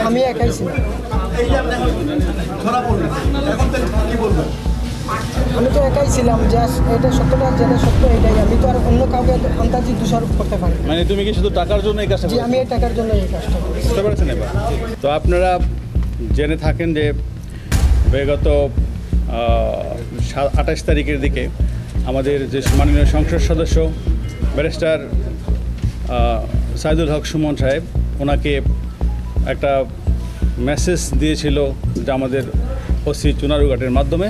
আমি একাই ছিলাম। আমি তো একাই ছিলাম, যে এটা সত্যটা যেটা সত্য এটাই। আমি তো আর অন্য কাউকে আন্দাজি দোষারোপ করতে পারি। মানে তুমি কি শুধু টাকার জন্য এই কাজটা জি, আমি এই টাকার জন্য এই কাজটা করি। বুঝতে পারছেন? এবার তো আপনারা জেনে থাকেন যে বিগত 28 তারিখের দিকে আমাদের যে মাননীয় সংসদ সদস্য ব্যারিস্টার সাইদুল হক সুমন সাহেব ওনাকে একটা মেসেজ দিয়েছিল যে আমাদের ওসি চুনারুঘাটের মাধ্যমে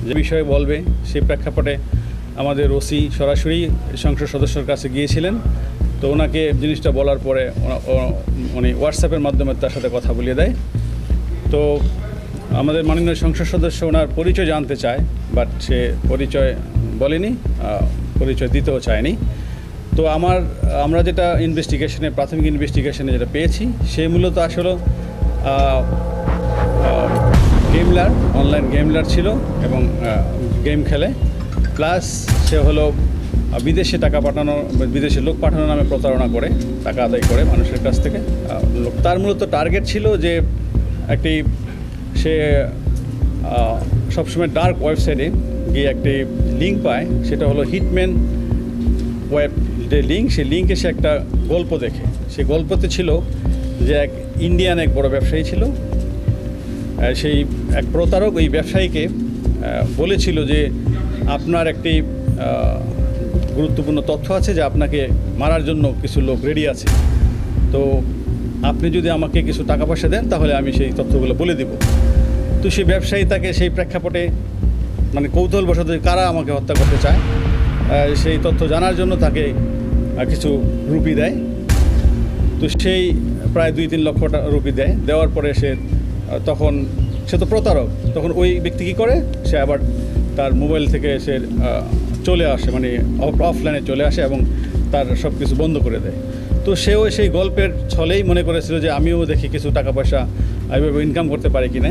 যে বিষয়ে বলবে, সেই প্রেক্ষাপটে আমাদের ওসি সরাসরি সংসদ সদস্যর কাছে গিয়েছিলেন। তো ওনাকে জিনিসটা বলার পরে উনি হোয়াটসঅ্যাপের মাধ্যমে তার সাথে কথা বলিয়ে দেয়। তো আমাদের মাননীয় সংসদ সদস্য ওনার পরিচয় জানতে চায়, বাট সে পরিচয় বলেনি, পরিচয় দিতেও চায়নি। তো আমরা যেটা প্রাথমিক ইনভেস্টিগেশনে যেটা পেয়েছি, সে মূলত আসলে গেমলার, অনলাইন গেমলার ছিল এবং গেম খেলে, প্লাস সে হলো বিদেশে টাকা পাঠানো, বিদেশে লোক পাঠানো নামে প্রতারণা করে, টাকা আদায় করে মানুষের কাছ থেকে। তার মূলত টার্গেট ছিল যে সে সবসময় ডার্ক ওয়েবসাইটে গিয়ে একটি লিঙ্ক পায়, সেটা হলো হিটম্যান ওয়েব যে লিঙ্ক, সেই লিঙ্কে সে একটা গল্প দেখে। সেই গল্পতে ছিল যে এক ইন্ডিয়ান এক বড় ব্যবসায়ী ছিল, সেই এক প্রতারক ওই ব্যবসায়ীকে বলেছিল যে আপনার একটি গুরুত্বপূর্ণ তথ্য আছে, যে আপনাকে মারার জন্য কিছু লোক রেডি আছে, তো আপনি যদি আমাকে কিছু টাকা পয়সা দেন তাহলে আমি সেই তথ্যগুলো বলে দিব। তো সেই ব্যবসায়ী তাকে সেই প্রেক্ষাপটে মানে কৌতূহলবশত কারা আমাকে হত্যা করতে চায় সেই তথ্য জানার জন্য তাকে কিছু রুপি দেয়। তো সেই প্রায় 2-3 লক্ষ রুপি দেয়। দেওয়ার পরে তখন সে তো প্রতারক, তখন ওই ব্যক্তি কী করে, সে আবার তার মোবাইল থেকে সে চলে আসে, মানে অফলাইনে চলে আসে এবং তার সব কিছু বন্ধ করে দেয়। তো সেও সেই গল্পের ছলেই মনে করেছিল যে আমিও দেখি কিছু টাকা পয়সা এইভাবে ইনকাম করতে পারি কিনা।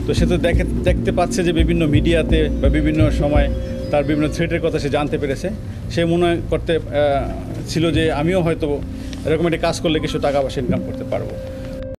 তো সে তো দেখতে পাচ্ছে যে বিভিন্ন মিডিয়াতে বা বিভিন্ন সময় তার বিভিন্ন থ্রেটের কথা সে জানতে পেরেছে। সে মনে করতে ছিল যে আমিও হয়তো এরকম একটা কাজ করলে কিছু টাকা পয়সা ইনকাম করতে পারবো।